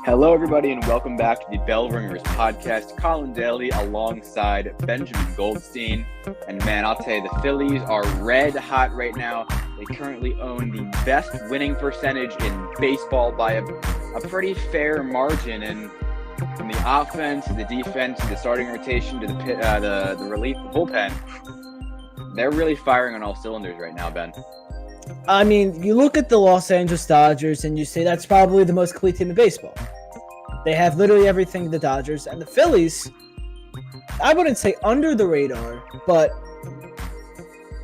Hello, everybody, and welcome back to the Bell Ringers podcast. Colin Daly alongside Benjamin Goldstein. And man, I'll tell you, the Phillies are red hot right now. They currently own the best winning percentage in baseball by a pretty fair margin. And from the offense to the defense to the starting rotation to the relief, the bullpen, they're really firing on all cylinders right now, Ben. I mean, you look at the Los Angeles Dodgers and you say that's probably the most complete team in baseball. They have literally everything the Dodgers. And the Phillies, I wouldn't say under the radar, but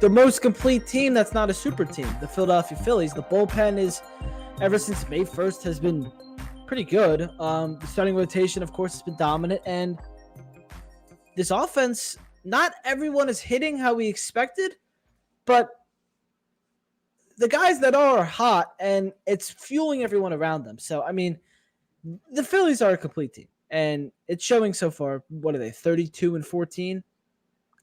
the most complete team that's not a super team, the Philadelphia Phillies. The bullpen is, ever since May 1st, has been pretty good. The starting rotation, of course, has been dominant. And this offense, not everyone is hitting how we expected, but the guys that are hot, and it's fueling everyone around them. So, I mean, the Phillies are a complete team, and it's showing so far. What are they, 32-14?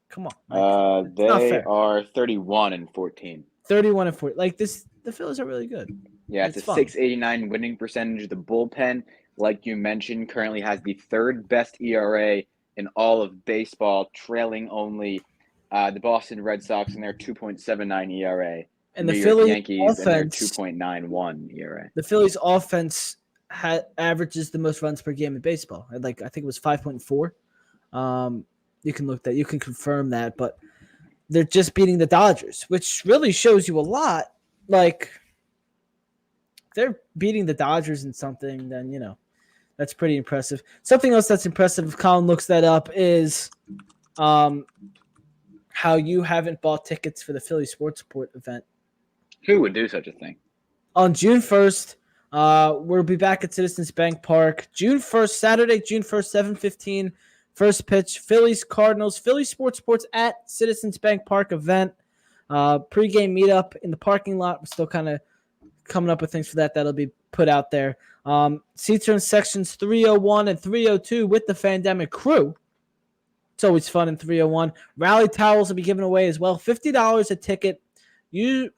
Come on. They are 31-14. 31-14. Like this, the Phillies are really good. Yeah, it's a fun. 689 winning percentage. The bullpen, like you mentioned, currently has the third best ERA in all of baseball, trailing only the Boston Red Sox in their 2.79 ERA. And the Phillies Yankees offense, in their 2.91 ERA. The Phillies offense averages the most runs per game in baseball. I think it was 5.4. You can look that. You can confirm that, but they're just beating the Dodgers, which really shows you a lot. Like, they're beating the Dodgers in something, then that's pretty impressive. Something else that's impressive, if Colin looks that up, is how you haven't bought tickets for the Philly Sports Report event. Who would do such a thing? On June 1st, we'll be back at Citizens Bank Park. June 1st, Saturday, June 1st, 7:15. First pitch, Phillies, Cardinals, Philly Sports at Citizens Bank Park event. Pre-game meetup in the parking lot. We're still kind of coming up with things for that. That'll be put out there. Seats are in sections 301 and 302 with the Fandemic crew. It's always fun in 301. Rally towels will be given away as well. $50 a ticket. You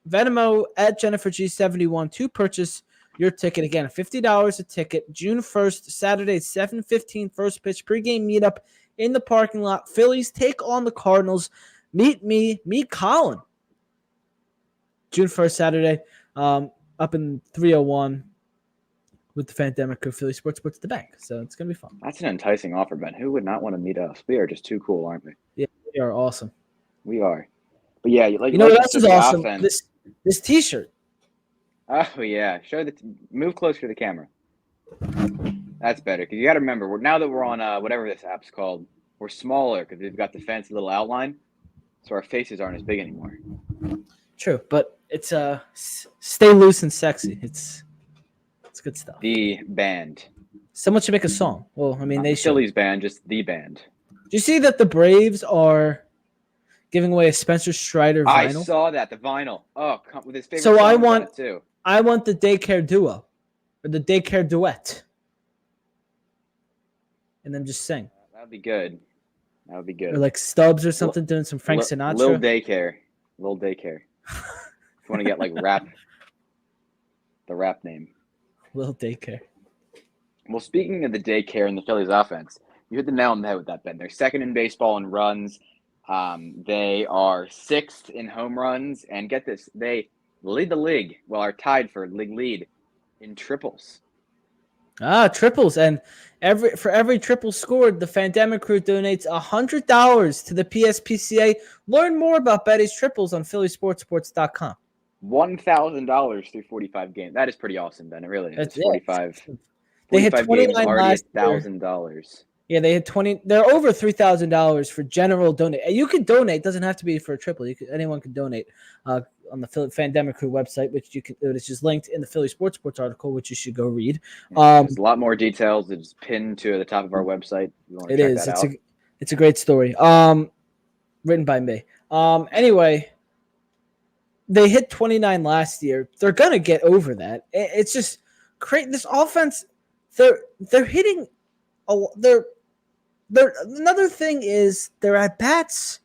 Venmo at Jennifer G71 to purchase your ticket. Again, $50 a ticket. June 1st, Saturday, 7:15. First pitch pregame meetup in the parking lot. Phillies take on the Cardinals. Meet Colin. June 1st, Saturday, up in 301 with the Fandemic crew, Philly Sports at the bank. So it's going to be fun. That's an enticing offer, Ben. Who would not want to meet us? We are just too cool, aren't we? Yeah, we are awesome. We are. But yeah, what else is awesome? Offense. This T-shirt. Oh yeah, move closer to the camera. That's better because you got to remember now that we're on whatever this app's called, we're smaller because we've got the fancy little outline, so our faces aren't as big anymore. True, but it's stay loose and sexy. It's good stuff. The band. Someone should make a song. Well, I mean, not they the should. Phillies band, just the band. Do you see that the Braves are giving away a Spencer Strider vinyl? I saw that, the vinyl. Oh, with his favorite so song I want on it too. I want the daycare duo or the daycare duet. And then just sing. That would be good. That would be good. Or like Stubbs or something doing some Frank Sinatra. Little daycare. If you want to get like rap, the rap name. Little daycare. Well, speaking of the daycare and the Phillies offense, you hit the nail on the head with that, Ben. They're second in baseball in runs. They are sixth in home runs. And get this, they lead the league, are tied for league lead in triples. Triples. And for every triple scored, the Fandemic crew donates $100 to the PSPCA. Learn more about Betty's triples on phillysportsports.com. $1,000 through 45 games. That is pretty awesome, Ben. It really is. 45. They hit 29 last year. $1,000. Yeah, they hit 20. They're over $3,000 for general donate. You can donate. It doesn't have to be for a triple. Anyone can donate on the Fandemic Crew website, which it's just linked in the Philly Sports article, which you should go read. There's a lot more details. It's pinned to the top of our website. It is. It's a great story. Written by me. Anyway, they hit 29 last year. They're gonna get over that. It's just crazy. This offense, they're hitting. Another thing is their at-bats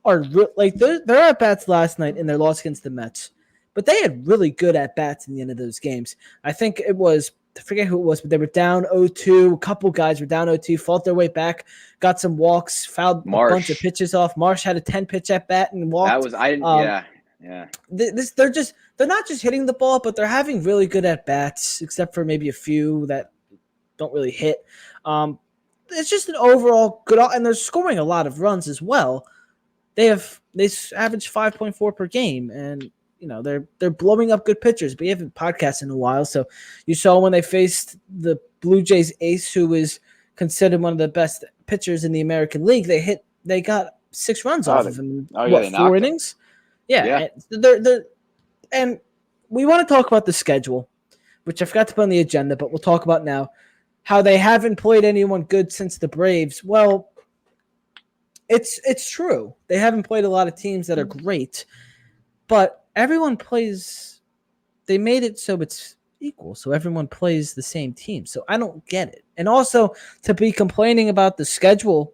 are like their at-bats last night in their loss against the Mets. but they had really good at-bats in the end of those games. I think it was, I forget who it was, but they were down 0-2. A couple guys were down 0-2, fought their way back, got some walks, fouled a bunch of pitches off. Marsh had a 10-pitch at-bat and walked. That was, I didn't, yeah. They're not just hitting the ball, but they're having really good at-bats, except for maybe a few that don't really hit. It's just an overall good, and they're scoring a lot of runs as well. They average 5.4 per game, and they're blowing up good pitchers. But we haven't podcasted in a while, so you saw when they faced the Blue Jays ace, who is considered one of the best pitchers in the American League. They got 6 runs off of him. In 4 innings? Yeah. And we want to talk about the schedule, which I forgot to put on the agenda, but we'll talk about now. How they haven't played anyone good since the Braves. Well, it's true. They haven't played a lot of teams that are great, but everyone plays. They made it so it's equal, so everyone plays the same team. So I don't get it. And also to be complaining about the schedule,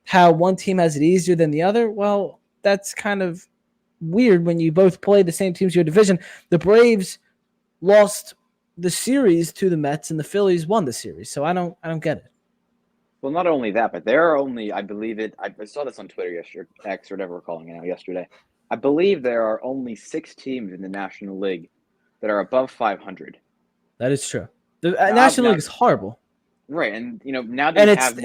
how one team has it easier than the other. Well, that's kind of weird when you both play the same teams in your division. The Braves lost the series to the Mets, and the Phillies won the series. So I don't get it. Well, not only that, but there are only, I believe it, I saw this on Twitter yesterday, X or whatever we're calling it now, yesterday. I believe there are only 6 teams in the National League that are above 500. That is true. The National League is horrible. Right, and now that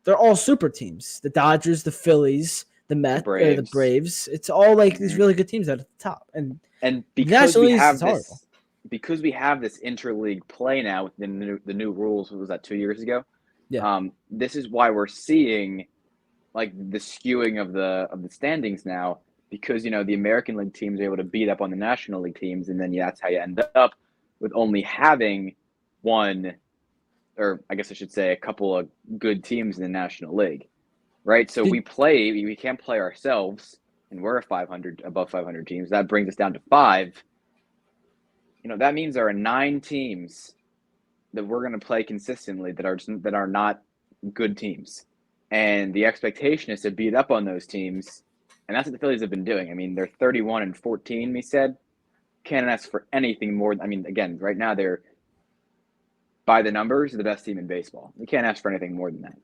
they're all super teams. The Dodgers, the Phillies, the Mets, the Braves. It's all like these really good teams at the top. And because we have this interleague play now with the new rules, what was that, 2 years ago? Yeah. This is why we're seeing like the skewing of the standings now, because the American League teams are able to beat up on the National League teams, and then that's how you end up with only having one, or I guess I should say a couple of good teams in the National League, right? So we can't play ourselves, and we're above 500 teams. That brings us down to 5. That means there are 9 teams that we're going to play consistently that are not good teams. And the expectation is to beat up on those teams. And that's what the Phillies have been doing. I mean, they're 31-14, we said. Can't ask for anything more. I mean, again, right now they're, by the numbers, the best team in baseball. You can't ask for anything more than that.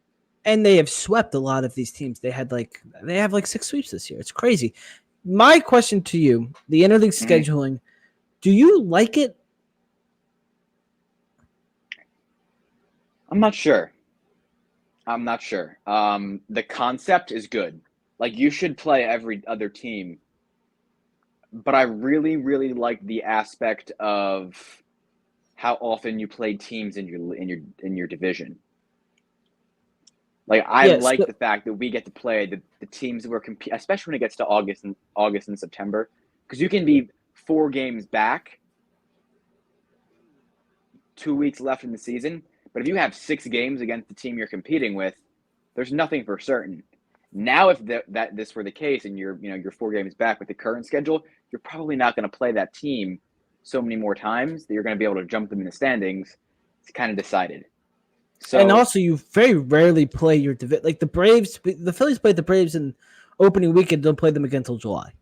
And they have swept a lot of these teams. They have 6 sweeps this year. It's crazy. My question to you, the interleague scheduling, do you like it? I'm not sure. The concept is good. Like, you should play every other team. But I really, really like the aspect of how often you play teams in your division. Like, I like the fact that we get to play the teams that we're competing, especially when it gets to August and September, because you can be 4 games back, 2 weeks left in the season. But if you have 6 games against the team you're competing with, there's nothing for certain. Now, if this were the case and you're 4 games back with the current schedule, you're probably not going to play that team so many more times that you're going to be able to jump them in the standings. It's kind of decided. So, and also, you very rarely play your division. Like the Braves, the Phillies played the Braves in opening weekend. Don't play them again until July.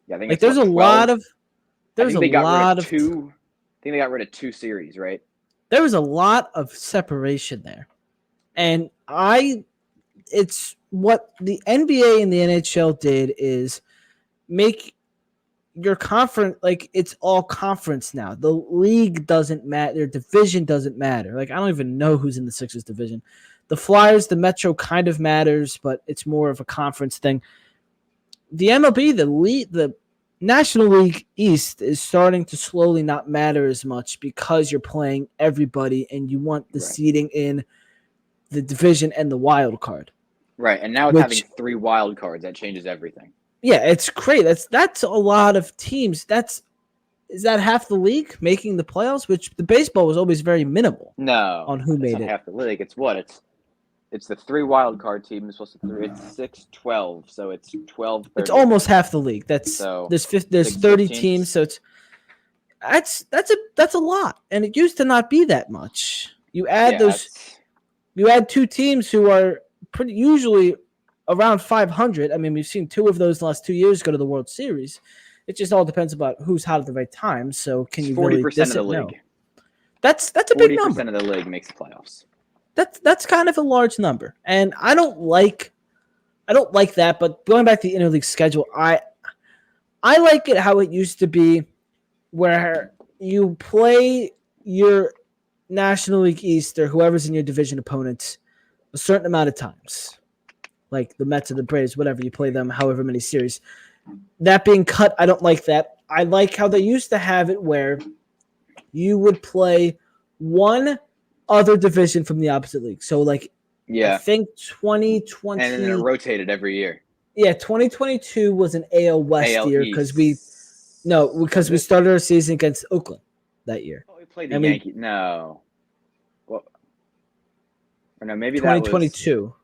Yeah, I think like there's a 12. lot of. I think they got rid of 2 series, right? There was a lot of separation there, and it's what the NBA and the NHL did is make your conference, like, it's all conference now. The league doesn't matter. Their division doesn't matter. Like, I don't even know who's in the Sixers division. The Flyers, the Metro kind of matters, but it's more of a conference thing. The MLB, the National League East is starting to slowly not matter as much because you're playing everybody and you want the seeding in the division and the wild card. Right, and now it's having 3 wild cards. That changes everything. Yeah, it's great. That's a lot of teams. Is that half the league making the playoffs? Which the baseball was always very minimal. No, on who made it. Half the league. It's what it's the 3 wild card teams. It's 6-12, so it's 12. 30. It's almost half the league. There's 30 teams, so that's a lot, and it used to not be that much. You add you add 2 teams who are pretty usually around 500. I mean, we've seen 2 of those the last 2 years go to the World Series. It just all depends about who's hot at the right time. So can you really 40% diss of the it? No. league. That's a big number. 40% of the league makes the playoffs. That's kind of a large number, and I don't like that. But going back to the interleague schedule, I like it how it used to be, where you play your National League East or whoever's in your division opponents a certain amount of times, like the Mets or the Braves, whatever, you play them however many series. That being cut, I don't like that. I like how they used to have it where you would play one other division from the opposite league. So, like, I think 2020. And then it rotated every year. Yeah, 2022 was an AL West AL year because we started our season against Oakland that year. Oh, we played the Yankees. No. Well, or no, maybe 2022.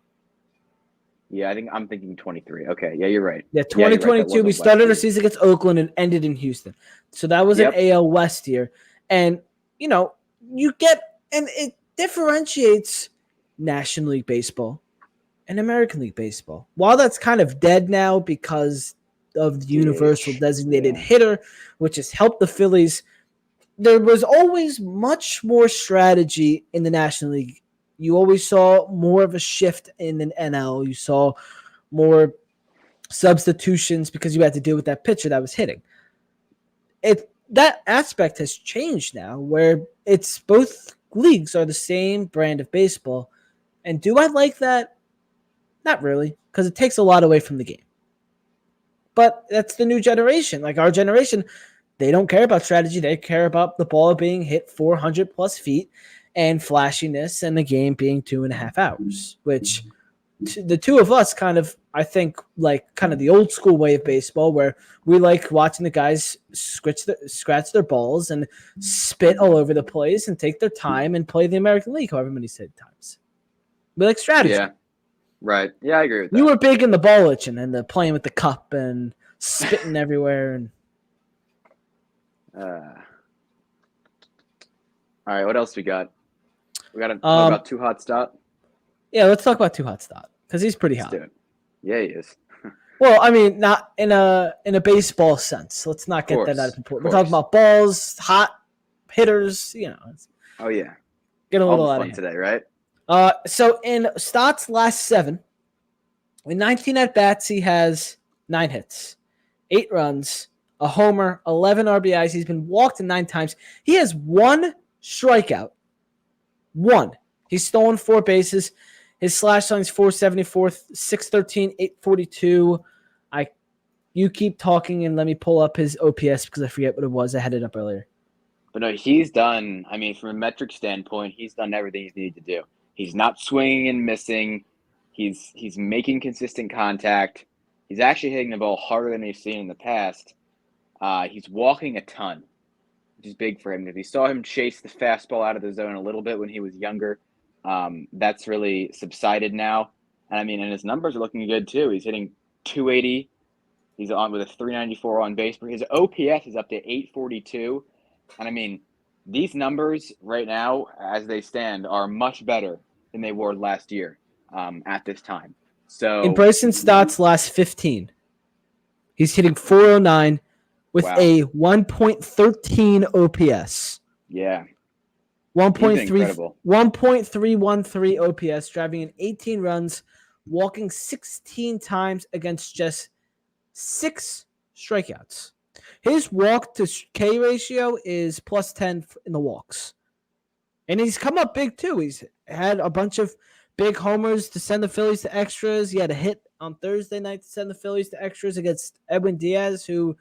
Yeah, I think I'm thinking 23. Okay, yeah, you're right. Yeah, 2022, right. We started our season against Oakland and ended in Houston. So that was an AL West year. And, you get – and it differentiates National League Baseball and American League Baseball. While that's kind of dead now because of the universal designated hitter, which has helped the Phillies, there was always much more strategy in the National League. You always saw more of a shift in an NL. You saw more substitutions because you had to deal with that pitcher that was hitting. That aspect has changed now, where it's both leagues are the same brand of baseball. And do I like that? Not really, because it takes a lot away from the game. But that's the new generation. Like our generation, they don't care about strategy. They care about the ball being hit 400 plus feet and flashiness, and the game being 2.5 hours, which the two of us kind of, I think, like kind of the old school way of baseball, where we like watching the guys scratch their balls and spit all over the place and take their time and play the American League however many times. We like strategy. Yeah, right. Yeah, I agree with that. You were big in the ball itching and the playing with the cup and spitting everywhere. And all right, what else we got? We got to talk about Too Hot Stott. Yeah, let's talk about Too Hot Stott because he's pretty hot. Yeah, he is. Well, I mean, not in a baseball sense. Let's not get that out of proportion. We're talking about balls, hot hitters. Oh yeah. Get a little out of today, right? So in Stott's last 7, in 19 at bats, he has 9 hits, 8 runs, a homer, 11 RBIs. He's been walked 9 times. He has 1 strikeout. 1. He's stolen 4 bases. His slash line's 474, 613, 842. You keep talking and let me pull up his OPS because I forget what it was. I had it up earlier. But no, he's done. I mean, from a metric standpoint, he's done everything he's needed to do. He's not swinging and missing. He's making consistent contact. He's actually hitting the ball harder than we've seen in the past. He's walking a ton, which is big for him. Because we saw him chase the fastball out of the zone a little bit when he was younger. That's really subsided now. And I mean, and his numbers are looking good too. He's hitting 280. He's on with a 394 on base. His OPS is up to 842. And I mean, these numbers right now, as they stand, are much better than they were last year at this time. So in Bryson Stott's last 15, he's hitting 409 with a 1.13 OPS. Yeah. 1.313 OPS, driving in 18 runs, walking 16 times against just 6 strikeouts. His walk to K ratio is plus 10 in the walks. And he's come up big too. He's had a bunch of big homers to send the Phillies to extras. He had a hit on Thursday night to send the Phillies to extras against Edwin Diaz, who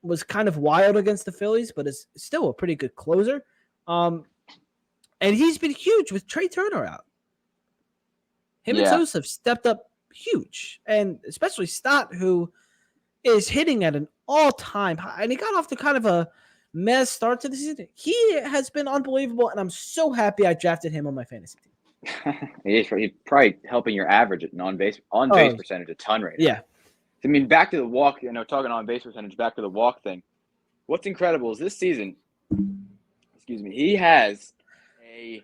was kind of wild against the Phillies, but is still a pretty good closer. And he's been huge with Trey Turner out. Him and Sosa have stepped up huge. And especially Stott, who is hitting at an all-time high. And he got off to kind of a mess start to the season. He has been unbelievable, and I'm so happy I drafted him on my fantasy team. He's probably helping your average at on-base percentage a ton right now. Yeah. I mean, back to the walk, talking on-base percentage, back to the walk thing. What's incredible is this season, he has I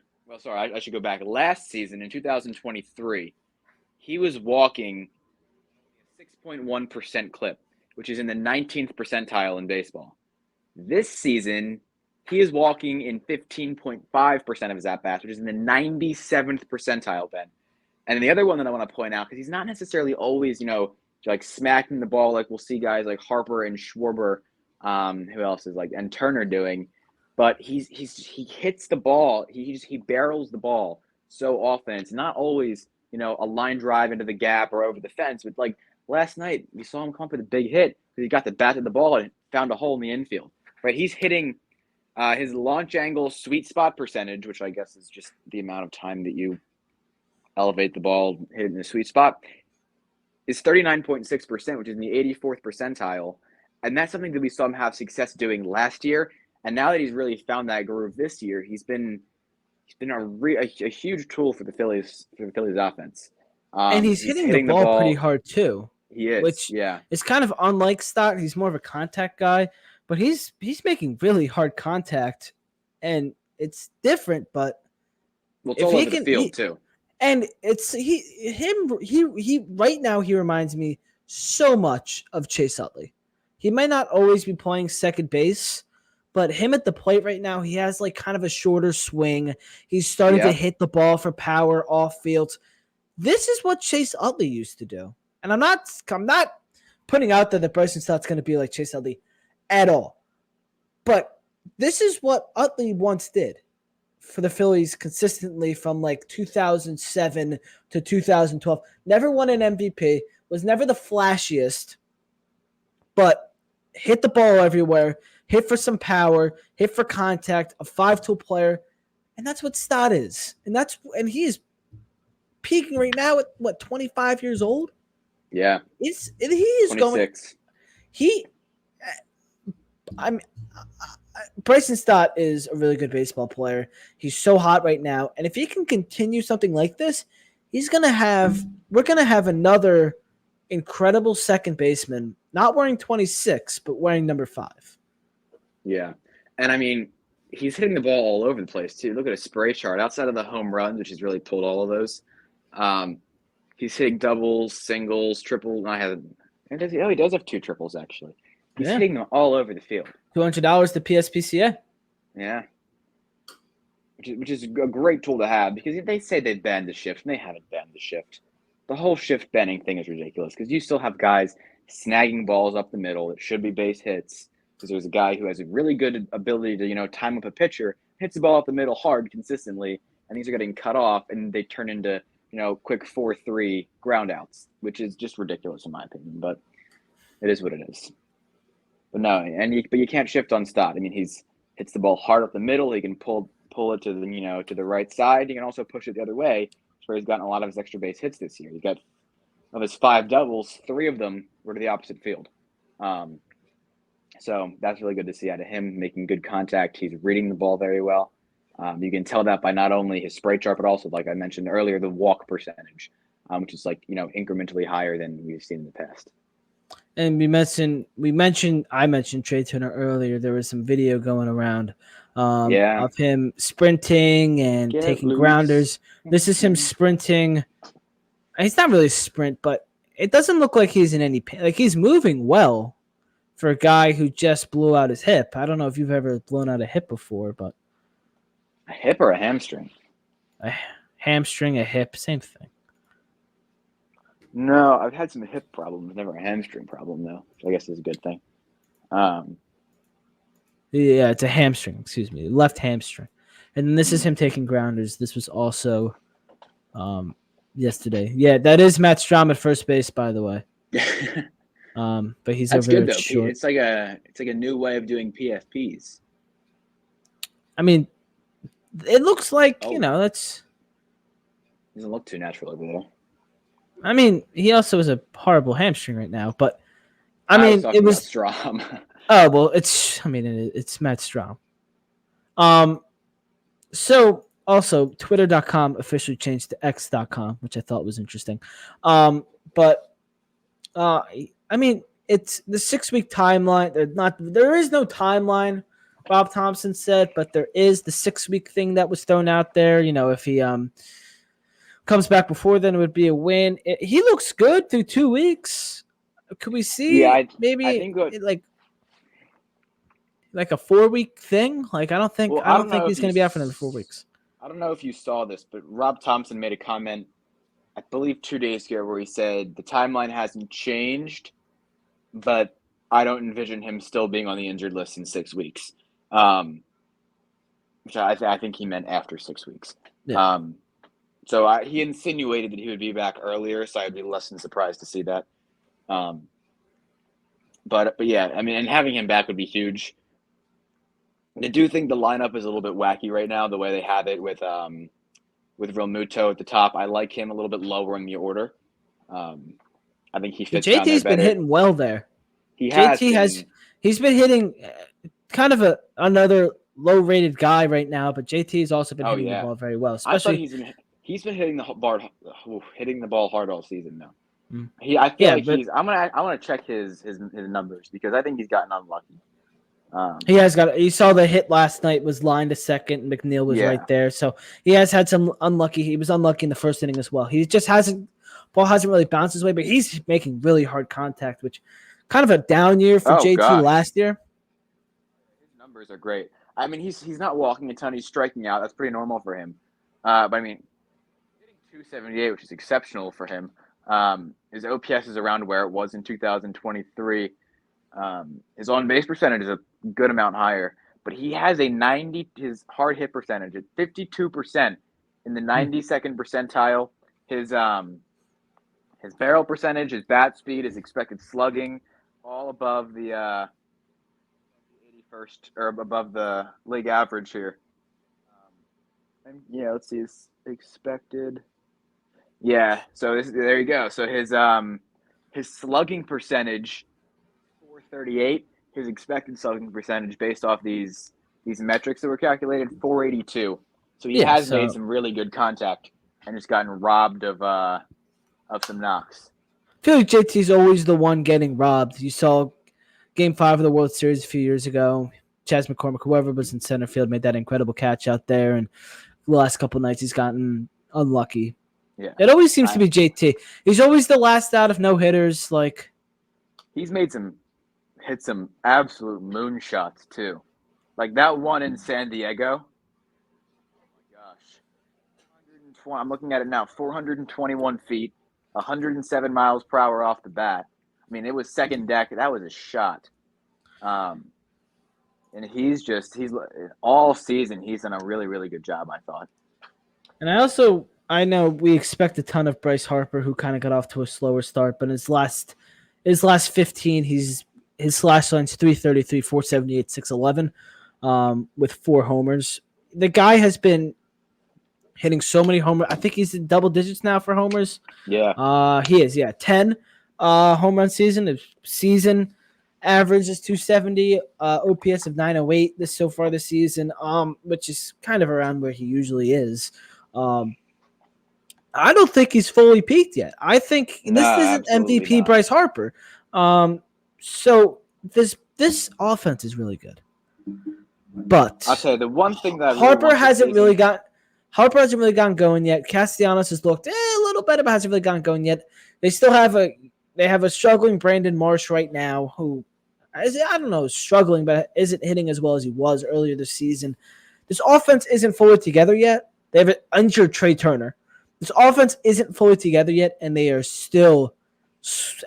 should go back. Last season, in 2023, he was walking a 6.1% clip. which is in the 19th percentile in baseball. This season, he is walking in 15.5% of his at-bats, which is in the 97th percentile, Ben. And the other one that I want to point out, because he's not necessarily always, like smacking the ball like we'll see guys like Harper and Schwarber, who else is like, and Turner doing, but he hits the ball, he barrels the ball so often. It's not always, a line drive into the gap or over the fence, but like last night we saw him come up with a big hit because he got the bat of the ball and found a hole in the infield. Right, he's hitting his launch angle sweet spot percentage, which I guess is just the amount of time that you elevate the ball, hit it in the sweet spot, is 39.6%, which is in the 84th percentile. And that's something that we saw him have success doing last year. And now that he's really found that groove this year, he's been a huge tool for the Phillies offense. And he's hitting the ball pretty hard too. He is, which yeah. It's kind of unlike Stott. He's more of a contact guy, but he's making really hard contact, and it's different. But it's all over the field too. And it's he right now he reminds me so much of Chase Utley. He might not always be playing second base, but him at the plate right now, he has like kind of a shorter swing. He's starting to hit the ball for power off field. This is what Chase Utley used to do. And I'm not putting out that the Bryson Stott's going to be like Chase Utley at all. But this is what Utley once did for the Phillies consistently from like 2007 to 2012. Never won an MVP, was never the flashiest, but hit the ball everywhere, hit for some power, hit for contact, a 5-tool player, and that's what Stott is. And he is peaking right now at 25 years old. Yeah. He is 26. Bryson Stott is a really good baseball player. He's so hot right now. And if he can continue something like this, we're going to have another incredible second baseman, not wearing 26, but wearing number 5. Yeah. And I mean, he's hitting the ball all over the place too. Look at his spray chart outside of the home runs, which he's really pulled all of those. He's hitting doubles, singles, triples. He does have 2 triples actually. He's hitting them all over the field. $200 to PSPCA. Yeah. Which is a great tool to have, because they say they've banned the shift, and they haven't banned the shift. The whole shift banning thing is ridiculous, because you still have guys snagging balls up the middle that should be base hits, because there's a guy who has a really good ability to, time up a pitcher, hits the ball up the middle hard consistently, and these are getting cut off, and they turn into, quick 4-3 ground outs, which is just ridiculous in my opinion, but it is what it is. But no, but you can't shift on Stott. I mean, hits the ball hard up the middle. He can pull it to the to the right side. He can also push it the other way. That's where he's gotten a lot of his extra base hits this year. He got, of his 5 doubles, 3 of them were to the opposite field. So that's really good to see out of him, making good contact. He's reading the ball very well. You can tell that by not only his spray chart, but also, like I mentioned earlier, the walk percentage, which is incrementally higher than we've seen in the past. And I mentioned Trey Turner earlier. There was some video going around of him sprinting and taking grounders. This is him sprinting. He's not really a sprint, but it doesn't look like he's in any pain. Like, he's moving well for a guy who just blew out his hip. I don't know if you've ever blown out a hip before, but a hip or a hamstring? A hamstring, a hip, same thing. No, I've had some hip problems, never a hamstring problem, though. So I guess it's a good thing. Yeah, it's a hamstring, excuse me. Left hamstring. And then this is him taking grounders. This was also yesterday. Yeah, that is Matt Strahm at first base, by the way. But he's That's over good, though. short. It's like a new way of doing PFPs. I mean, it looks like, that's... Doesn't look too natural over there. I mean, he also has a horrible hamstring right now, but it was Strahm. Oh, well, it's Matt Strahm. So also Twitter.com officially changed to X.com, which I thought was interesting. But it's the 6-week timeline. There is no timeline, Bob Thompson said, but there is the 6-week thing that was thrown out there. If he comes back before then, it would be a win. He looks good through 2 weeks. Could we Yeah, see I think what. like a 4-week thing? Like Well, I don't think he's going to be out for another 4 weeks. I don't know if you saw this, but Rob Thompson made a comment, I believe 2 days ago, where he said the timeline hasn't changed, but I don't envision him still being on the injured list in 6 weeks. Which I think he meant after 6 weeks. Yeah. So he insinuated that he would be back earlier, so I'd be less than surprised to see that. But yeah, I mean, and having him back would be huge. I do think the lineup is a little bit wacky right now, the way they have it with Real Muto at the top. I like him a little bit lower in the order. I think he fits down there JT's better. been hitting well there. He he's been hitting kind of another low-rated guy right now, but JT has also been hitting the ball very well. Especially, he's been hitting the ball hard all season now. Mm. I feel like I want to check his numbers because I think he's gotten unlucky. He has got. You saw the hit last night was lined to second. McNeil was right there, so he has had some unlucky. He was unlucky in the first inning as well. He just ball hasn't really bounced his way, but he's making really hard contact, which kind of a down year for JT last year. His numbers are great. I mean, he's not walking a ton. He's striking out. That's pretty normal for him. But I mean, hitting 278, which is exceptional for him. His OPS is around where it was in 2023. His on-base percentage is a good amount higher, but he has his hard hit percentage at 52% in the 92nd percentile. His barrel percentage, his bat speed, his expected slugging, all above the 81st or above the league average here. And yeah, let's see his expected. Yeah, so there you go. So his slugging percentage, 438. His expected slugging percentage based off these metrics that were calculated, 482. So he has made some really good contact and just gotten robbed of some knocks. I feel like JT's always the one getting robbed. You saw Game 5 of the World Series a few years ago. Chas McCormick, whoever was in center field, made that incredible catch out there. And the last couple nights, he's gotten unlucky. Yeah, it always seems to be JT. He's always the last out of no hitters. Like he's hit some absolute moonshots too, like that one in San Diego. Oh my gosh, I'm looking at it now. 421 feet, 107 miles per hour off the bat. I mean, it was second deck. That was a shot. And he's all season. He's done a really, really good job, I thought. And I know we expect a ton of Bryce Harper, who kind of got off to a slower start, but his last 15, his slash line's 333, 478, 611, with 4 homers. The guy has been hitting so many homers. I think he's in double digits now for homers. Yeah. He is. Yeah, 10 home run season. His season average is 270. OPS of 908 so far this season. Which is kind of around where he usually is. I don't think he's fully peaked yet. I think this isn't MVP Bryce Harper. So this offense is really good. But I'll tell you the one thing that Harper hasn't really gotten going yet. Castellanos has looked a little better, but hasn't really gotten going yet. They still have a struggling Brandon Marsh right now, who I don't know, is struggling, but isn't hitting as well as he was earlier this season. This offense isn't fully together yet. They have an injured Trey Turner. This offense isn't fully together yet, and they are still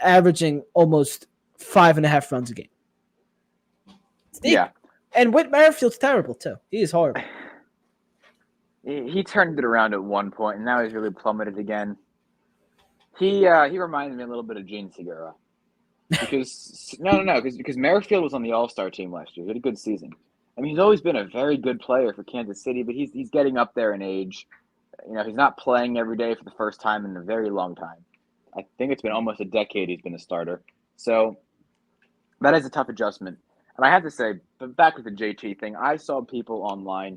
averaging almost 5.5 runs a game. Yeah. And Whit Merrifield's terrible, too. He is horrible. He turned it around at one point, and now he's really plummeted again. He reminds me a little bit of Gene Segura. Because because Merrifield was on the All-Star team last year. He had a good season. I mean, he's always been a very good player for Kansas City, but he's getting up there in age. You know, he's not playing every day for the first time in a very long time. I think it's been almost a decade he's been a starter. So that is a tough adjustment. And I have to say, but back with the JT thing, I saw people online,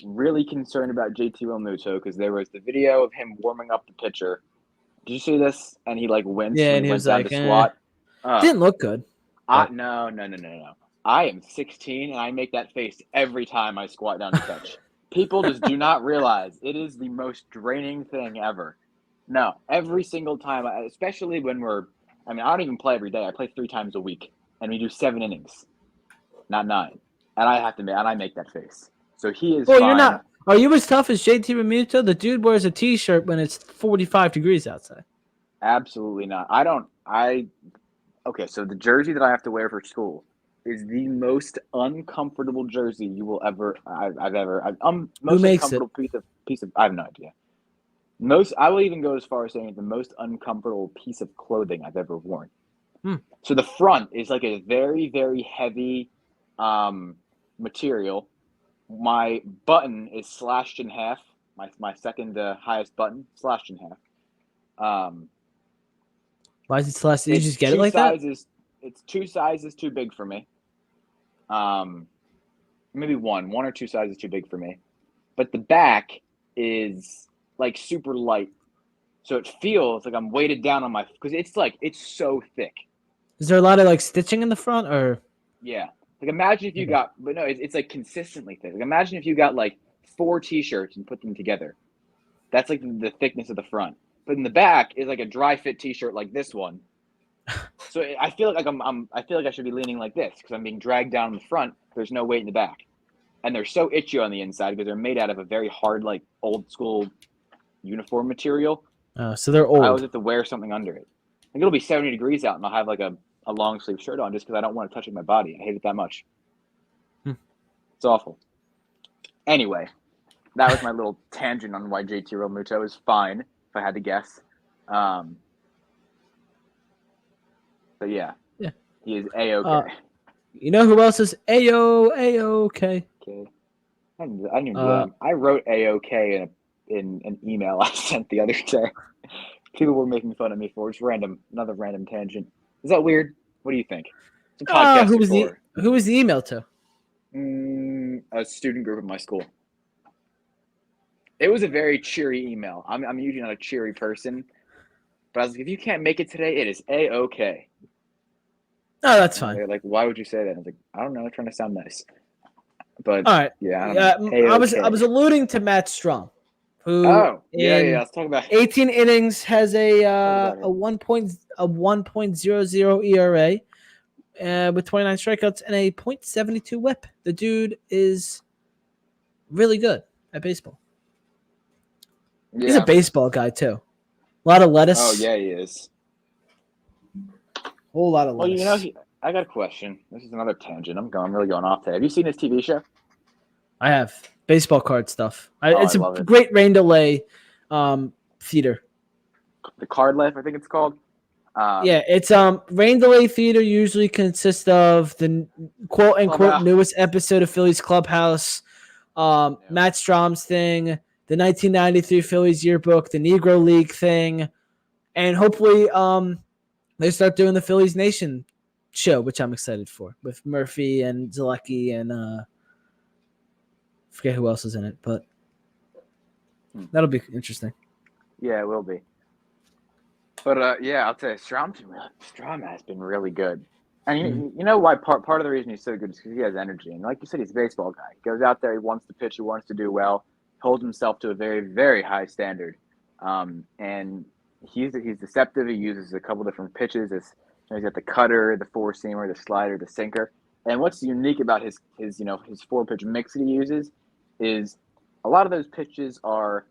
really concerned about JT Realmuto because there was the video of him warming up the pitcher. Did you see this? And he winced and he went down to squat. Didn't look good. No. I am 16 and I make that face every time I squat down to catch. People just do not realize it is the most draining thing ever. No, every single time, especially when we're I mean, I don't even play every day. I play 3 times a week, and we do 7 innings, not 9. And I make that face. So he is Well, fine. you're not. Are you as tough as JT Realmuto? The dude wears a T-shirt when it's 45 degrees outside. Absolutely not. Okay, so the jersey that I have to wear for school is the most uncomfortable jersey you will ever I've ever Who most makes it? uncomfortable piece of I have no idea. I will even go as far as saying it's the most uncomfortable piece of clothing I've ever worn. So the front is like a very, very heavy material. My button is slashed in half. My second highest button slashed in half. Why is it slashed? Did you It's just get it two like that? sizes. It's 2 sizes too big for me. Maybe one or 2 sizes too big for me. But the back is like super light, so it feels like I'm weighted down on because it's so thick. Is there a lot of like stitching in the front, or? Yeah, like imagine if you got, but no, it's like consistently thick. Like imagine if you got like 4 T-shirts and put them together. That's like the thickness of the front. But in the back is like a dry fit T-shirt like this one. So I feel like I feel like I should be leaning like this because I'm being dragged down in the front. There's no weight in the back, and they're so itchy on the inside because they're made out of a very hard, like old school uniform material. So they're old. I always have to wear something under it. Like it'll be 70 degrees out, and I'll have like a long sleeve shirt on just because I don't want to touch it with my body. I hate it that much. It's awful. Anyway, that was my little tangent on why JT Realmuto is fine, if I had to guess. But yeah, he is A-okay. You know who else is A-okay? Okay. I didn't do that. I wrote A-okay in an email I sent the other day. People were making fun of me for it. It's another random tangent. Is that weird? What do you think? It's a podcast who was the email to? A student group at my school. It was a very cheery email. I'm usually not a cheery person, but I was like, if you can't make it today, it is A-okay. Oh, that's fine. They're like, why would you say that? I was like, I don't know, I'm trying to sound nice. But all right, yeah, I was alluding to Matt Strom, who let's talk about 18 innings has a 1.00 ERA. With 29 strikeouts and a .72 WHIP. The dude is really good at baseball. Yeah. He's a baseball guy too. A lot of lettuce. Oh yeah, he is. Whole lot of lettuce. Well, I got a question. This is another tangent. I'm really going off today. Have you seen his TV show? I have baseball card stuff. It's a great rain delay theater. The Card Life, I think it's called. It's rain delay theater usually consists of the quote unquote newest episode of Phillies Clubhouse, Matt Strom's thing, the 1993 Phillies yearbook, the Negro League thing, and hopefully they start doing the Phillies Nation show, which I'm excited for, with Murphy and Zielecki and forget who else is in it, but that'll be interesting. Yeah, it will be. But I'll tell you, Strom has been really good. And you know why part of the reason he's so good is because he has energy. And like you said, he's a baseball guy. He goes out there, he wants to pitch, he wants to do well, holds himself to a very, very high standard. And he's deceptive. He uses a couple different pitches. He's got the cutter, the four-seamer, the slider, the sinker. And what's unique about his 4-pitch mix that he uses is a lot of those pitches are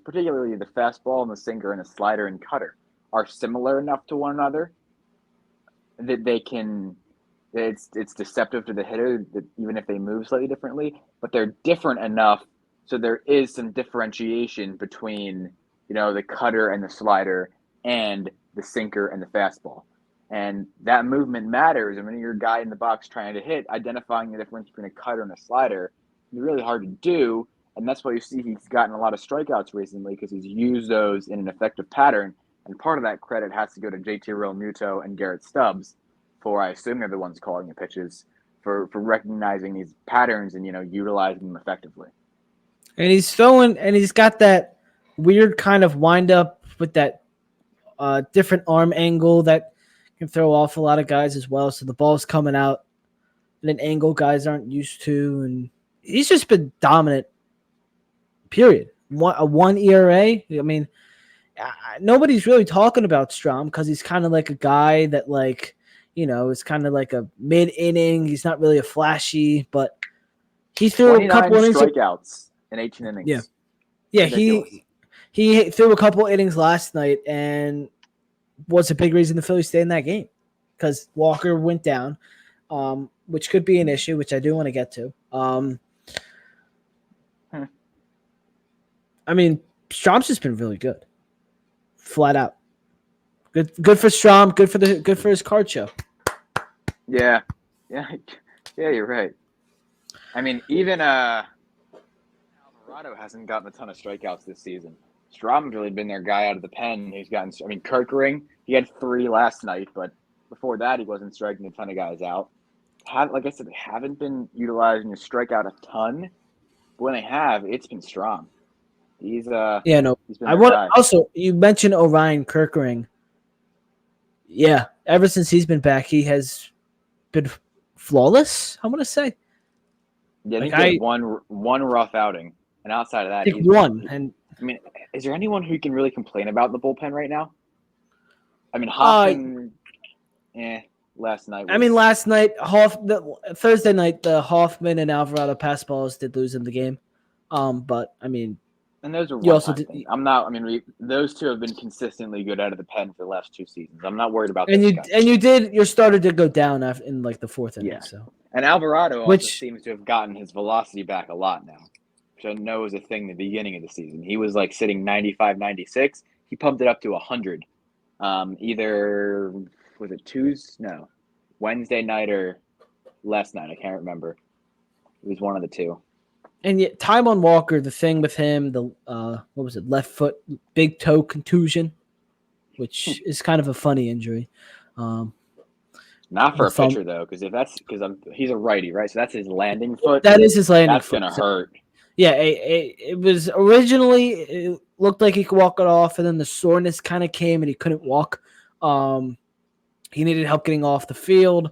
particularly the fastball and the sinker and the slider and cutter are similar enough to one another that it's deceptive to the hitter that even if they move slightly differently, but they're different enough so there is some differentiation between the cutter and the slider and the sinker and the fastball. And that movement matters. And when you're a guy in the box trying to hit, identifying the difference between a cutter and a slider is really hard to do. And that's why you see he's gotten a lot of strikeouts recently because he's used those in an effective pattern. And part of that credit has to go to JT Realmuto and Garrett Stubbs for, I assume they're the ones calling the pitches, for recognizing these patterns and, utilizing them effectively. And he's got that weird kind of wind up with that different arm angle that can throw off a lot of guys as well. So the ball's coming out at an angle guys aren't used to. And he's just been dominant. Period. A 1 ERA. I mean, nobody's really talking about Strom because he's kind of like a guy that is kind of like a mid-inning. He's not really a flashy, but he threw a 29 couple innings. strikeouts in 18 innings. Yeah, Ridiculous. he threw a couple innings last night and was a big reason the Phillies stayed in that game because Walker went down, which could be an issue, which I do want to get to. I mean, Strom's just been really good, flat out. Good for Strom. Good for his card show. Yeah, you're right. I mean, even Alvarado hasn't gotten a ton of strikeouts this season. Strom's really been their guy out of the pen. He's gotten. I mean, Kirkering, he had 3 last night, but before that, he wasn't striking a ton of guys out. Like I said, they haven't been utilizing to strike out a ton. But when they have, it's been Strom. He's He's been I want also. You mentioned Orion Kirkering. Yeah, ever since he's been back, he has been flawless. I want to say. Yeah, he had one rough outing, and outside of that, he's one. And I mean, is there anyone who can really complain about the bullpen right now? I mean, Hoffman. Last night. Thursday night, the Hoffman and Alvarado pass balls did lose in the game. But I mean, and those are those two have been consistently good out of the pen for the last 2 seasons. I'm not worried about. Your starter did go down in like the 4th inning. Yeah. So. And Alvarado also seems to have gotten his velocity back a lot now, which I know was a thing at the beginning of the season. He was like sitting 95, 96. He pumped it up to 100. Either was it Wednesday night or last night. I can't remember. It was one of the two. And yet, Taijuan Walker, the thing with him, left foot, big toe contusion, which is kind of a funny injury. Not for a pitcher though, because he's a righty, right? So that's his landing foot. That is his landing foot. That's gonna hurt. Yeah, it was originally it looked like he could walk it off, and then the soreness kind of came, and he couldn't walk. He needed help getting off the field.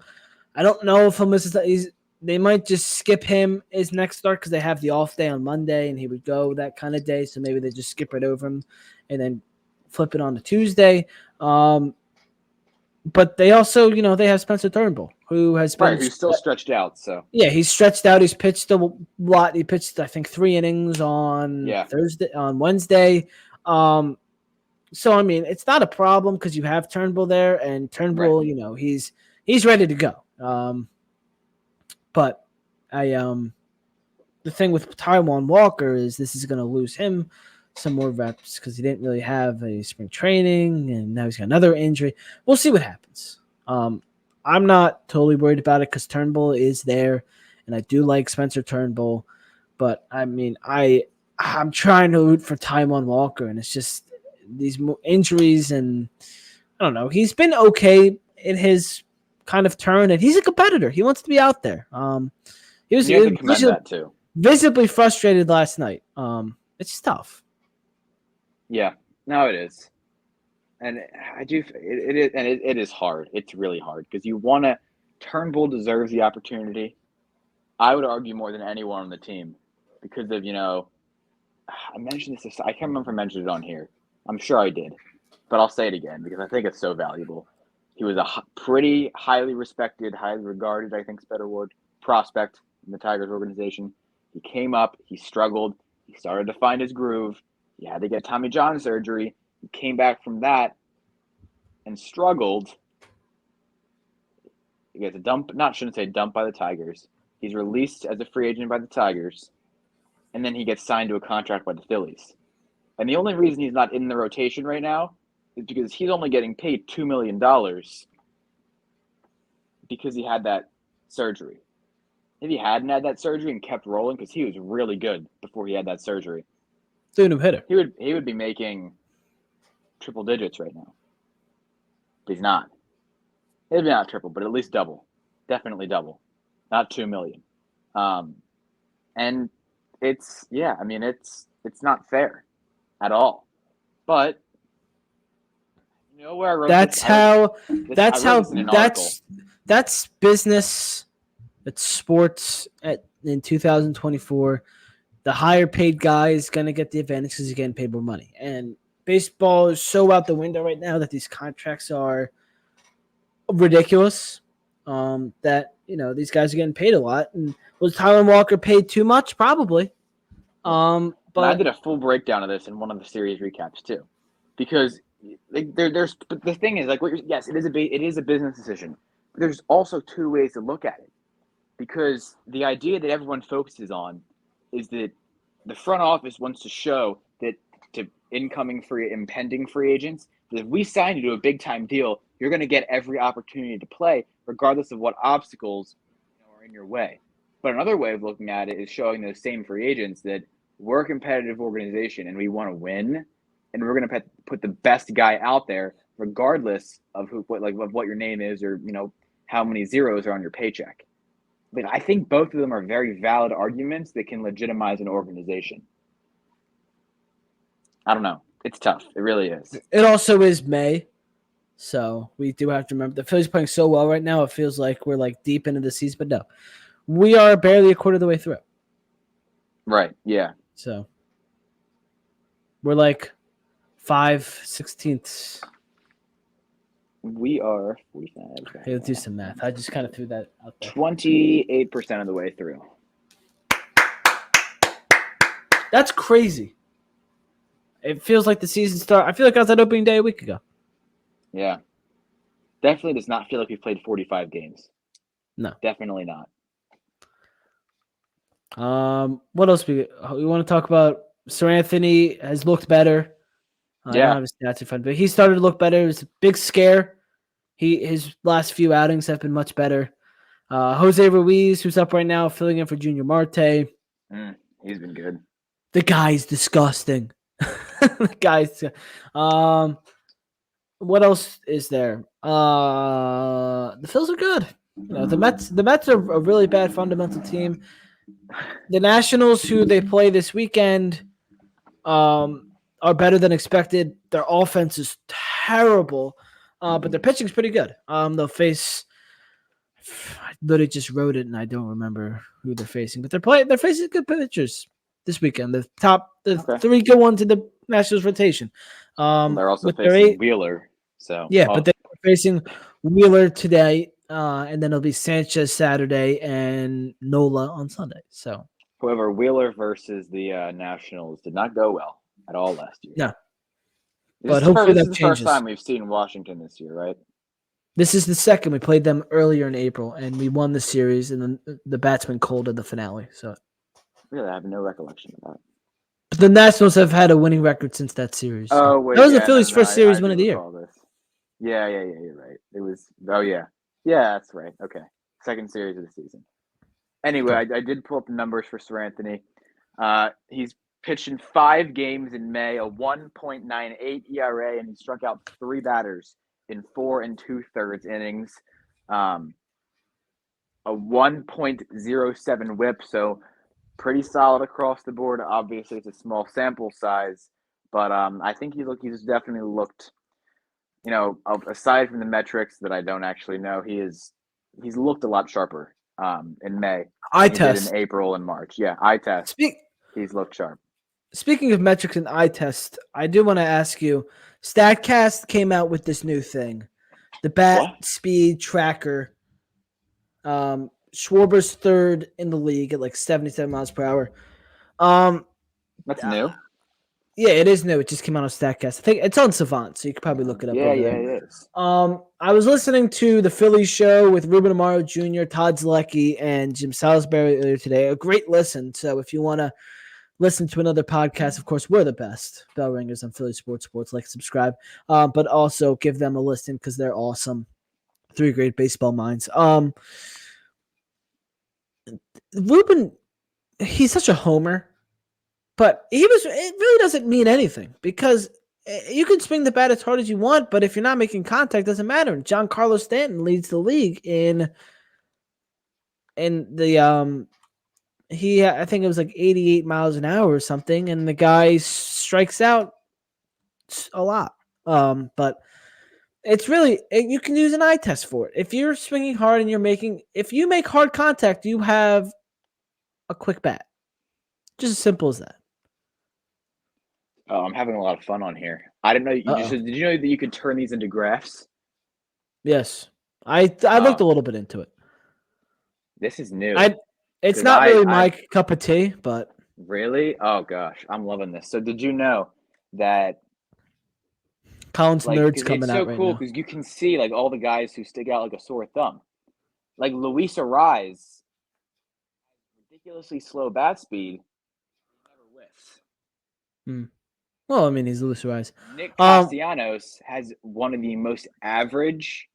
I don't know if he'll miss his. They might just skip him his next start because they have the off day on Monday, and he would go that kind of day. So maybe they just skip right over him and then flip it on to Tuesday. But they also, they have Spencer Turnbull, who's still stretched out. So yeah, he's stretched out. He's pitched a lot. He pitched, I think, 3 innings on Wednesday. So I mean, it's not a problem because you have Turnbull there, and Turnbull, he's ready to go. But the thing with Taijuan Walker is this is going to lose him some more reps because he didn't really have a spring training, and now he's got another injury. We'll see what happens. I'm not totally worried about it because Turnbull is there, and I do like Spencer Turnbull. But I mean, I'm trying to root for Taijuan Walker, and it's just these injuries, and I don't know. He's been okay in his kind of turn, and he's a competitor. He wants to be out there. He was visibly frustrated last night. It's tough. Yeah, no, it is, and I do. It is hard. It's really hard because you want to. Turnbull deserves the opportunity. I would argue more than anyone on the team because of I mentioned this. I can't remember if I mentioned it on here. I'm sure I did, but I'll say it again because I think it's so valuable. He was a pretty highly respected, highly regarded, I think is a better word, prospect in the Tigers organization. He came up, he struggled, he started to find his groove. He had to get Tommy John surgery. He came back from that and struggled. He gets shouldn't say dumped by the Tigers. He's released as a free agent by the Tigers, and then he gets signed to a contract by the Phillies. And the only reason he's not in the rotation right now is because he's only getting paid $2 million because he had that surgery. If he hadn't had that surgery and kept rolling, because he was really good before he had that surgery, hitter. He would be making triple digits right now. But he's not. Maybe not triple, but at least double. Definitely double. Not $2 million. And it's not fair at all. But where I wrote that's business. It's sports in 2024. The higher paid guy is going to get the advantage because he's getting paid more money. And baseball is so out the window right now that these contracts are ridiculous. That these guys are getting paid a lot. And was Tyler Walker paid too much? Probably. And I But did a full breakdown of this in one of the series recaps too, because there's but the thing is yes, it is a business decision, but there's also two ways to look at it, because the idea that everyone focuses on is that the front office wants to show that to impending free agents that if we sign you to a big time deal, you're going to get every opportunity to play, regardless of what obstacles are in your way. But another way of looking at it is showing those same free agents that we're a competitive organization and we want to win, and we're going to put the best guy out there, regardless of what your name is, or how many zeros are on your paycheck. I think both of them are very valid arguments that can legitimize an organization. I don't know. It's tough. It really is. It also is May, so we do have to remember the Phillies playing so well right now. It feels like we're deep into the season, but no, we are barely a quarter of the way through. Right. Yeah. So we're 5/16. We are 45. Hey, let's do some math. I just kind of threw that out there. 28% of the way through. That's crazy. It feels like the season started. I feel like I was at opening day a week ago. Yeah. Definitely does not feel like we've played 45 games. No. Definitely not. What else we want to talk about? Sir Anthony has looked better. I don't have his stats in front, but he started to look better. It was a big scare. His last few outings have been much better. Jose Ruiz, who's up right now, filling in for Junior Marte. He's been good. The guy's disgusting. The guy's. What else is there? The Phils are good. The Mets are a really bad fundamental team. The Nationals, who they play this weekend, are better than expected. Their offense is terrible, but their pitching is pretty good. They'll face. I literally just wrote it, and I don't remember who they're facing, but they're facing good pitchers this weekend. The three good ones in the Nationals rotation. They're also facing Wheeler. So yeah, but they're facing Wheeler today, and then it'll be Sanchez Saturday and Nola on Sunday. So, however, Wheeler versus the Nationals did not go well at all last year. No, but hopefully that changes. This is the first time we've seen Washington this year, right? This is the second. We played them earlier in April, and we won the series, and then the batsman called in the finale. So, really, I have no recollection of that. But the Nationals have had a winning record since that series. Oh, wait. That was the Phillies' first series win of the year. Yeah, you're right. It was, yeah, that's right. Okay. Second series of the season. Anyway, I did pull up the numbers for Sir Anthony. He's pitched in 5 games in May, a 1.98 ERA, and he struck out 3 batters in 4 2/3 innings. A 1.07 whip, so pretty solid across the board. Obviously, it's a small sample size, but I think he's definitely looked, aside from the metrics that I don't actually know, he's looked a lot sharper in May. Eye test. In April and March. Yeah, eye test. He's looked sharp. Speaking of metrics and eye test, I do want to ask you, StatCast came out with this new thing, the bat speed tracker. Schwarber's third in the league at 77 miles per hour. That's new. Yeah, it is new. It just came out on StatCast. I think it's on Savant, so you could probably look it up. Yeah, it is. I was listening to the Phillies show with Ruben Amaro Jr., Todd Zlecki, and Jim Salisbury earlier today. A great listen. So if you want to listen to another podcast, of course, we're the best. Bell Ringers on Philly Sports. Like, subscribe. But also give them a listen because they're awesome. 3 great baseball minds. Ruben, he's such a homer, but it really doesn't mean anything because you can swing the bat as hard as you want, but if you're not making contact, it doesn't matter. Giancarlo Stanton leads the league in the I think it was 88 miles an hour or something, and the guy strikes out a lot. But it's really, you can use an eye test for it. If you're swinging hard and if you make hard contact, you have a quick bat. Just as simple as that. Oh, I'm having a lot of fun on here. I didn't know did you know that you could turn these into graphs? Yes. I looked a little bit into it. This is new. It's 'Cause not really my cup of tea, but really? Oh gosh, I'm loving this. So did you know that Colin's like nerds 'cause coming it's out so right cool now. because you can see like all the guys who stick out like a sore thumb. Like Luis Arise, ridiculously slow bat speed, he never whiffs. Well, I mean, he's Luis Arise. Nick Castellanos has one of the most average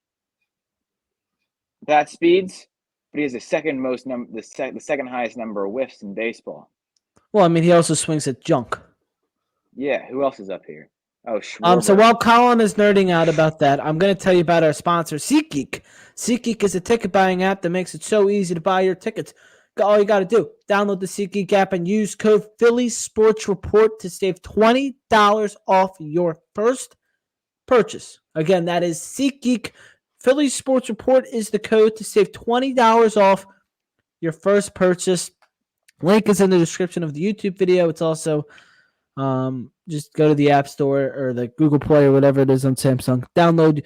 bat speeds, but he has the second highest number of whiffs in baseball. Well, I mean, he also swings at junk. Yeah, who else is up here? Oh, Schwarber. So while Colin is nerding out about that, I'm going to tell you about our sponsor, SeatGeek. SeatGeek is a ticket buying app that makes it so easy to buy your tickets. All you got to do, download the SeatGeek app and use code Phillies Sports Report to save $20 off your first purchase. Again, that is SeatGeek. Phillies Sports Report is the code to save $20 off your first purchase. Link is in the description of the YouTube video. It's also just go to the App Store or the Google Play or whatever it is on Samsung. Download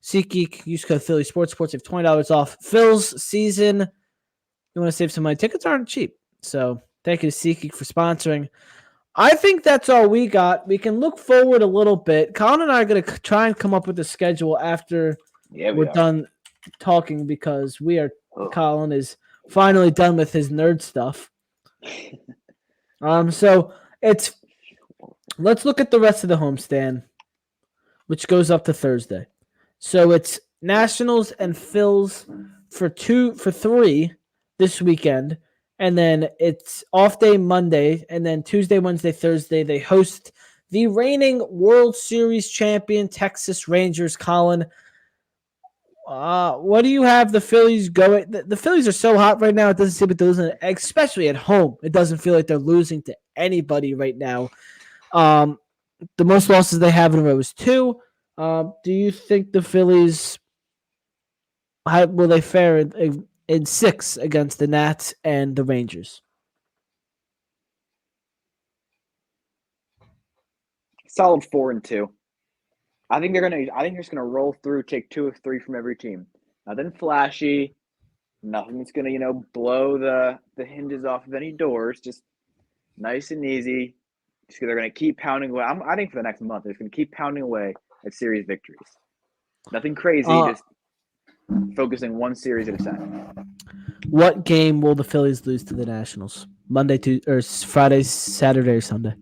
SeatGeek. Use code Philly Sports. Save $20 off. Phil's season. You want to save some money? Tickets aren't cheap. So thank you to SeatGeek for sponsoring. I think that's all we got. We can look forward a little bit. Colin and I are going to try and come up with a schedule after we're done talking because Colin is finally done with his nerd stuff. So let's look at the rest of the homestand, which goes up to Thursday. So it's Nationals and Phils for 3 this weekend, and then it's off day Monday, and then Tuesday, Wednesday, Thursday they host the reigning World Series champion Texas Rangers. Colin, what do you have the Phillies going? The Phillies are so hot right now; it doesn't seem like they're losing, especially at home. It doesn't feel like they're losing to anybody right now. The most losses they have in a row is 2. Do you think the Phillies will they fare in 6 against the Nats and the Rangers? Solid 4-2. I think they're just gonna roll through, take 2 or 3 from every team. Nothing flashy, nothing that's gonna blow the hinges off of any doors. Just nice and easy. They're going to keep pounding away. I think for the next month, they're going to keep pounding away at series victories. Nothing crazy, just focusing one series at a time. What game will the Phillies lose to the Nationals? Monday, or Friday, Saturday, or Sunday?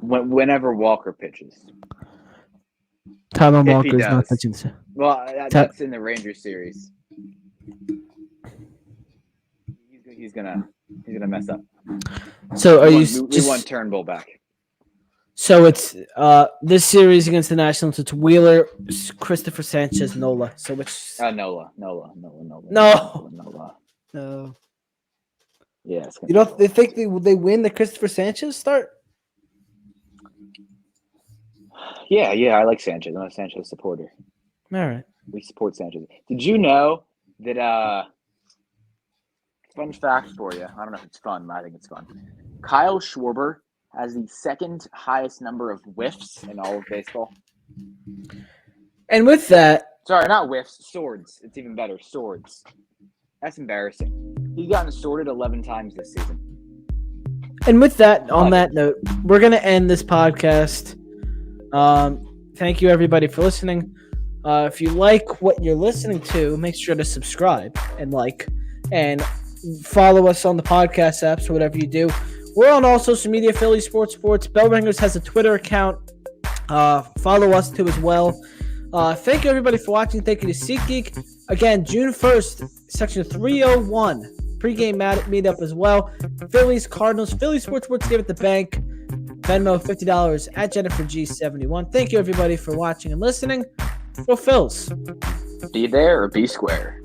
Whenever Walker pitches. Taijuan Walker is not pitching. Well, that's in the Rangers series. He's gonna mess up. So we want Turnbull back. So it's this series against the Nationals. It's Wheeler, Christopher Sanchez, Nola. So which? Nola. No. Yeah. They think they win the Christopher Sanchez start? Yeah. I like Sanchez. I'm a Sanchez supporter. All right. We support Sanchez. Did you know that? Fun fact for you. I don't know if it's fun, but I think it's fun. Kyle Schwarber has the second highest number of whiffs in all of baseball. And with that... Sorry, not whiffs, swords. It's even better, swords. That's embarrassing. He's gotten sworded 11 times this season. And with that, on that note, we're going to end this podcast. Thank you, everybody, for listening. If you like what you're listening to, make sure to subscribe and like. And follow us on the podcast apps or whatever you do. We're on all social media, Philly Sports. Bell Ringers has a Twitter account. Follow us too as well. Thank you, everybody, for watching. Thank you to SeatGeek. Again, June 1st, Section 301, pregame meetup as well. Phillies, Cardinals, Philly Sports Game at the Bank. Venmo, $50 at Jennifer G71. Thank you, everybody, for watching and listening. Go Phils. Be there or be square.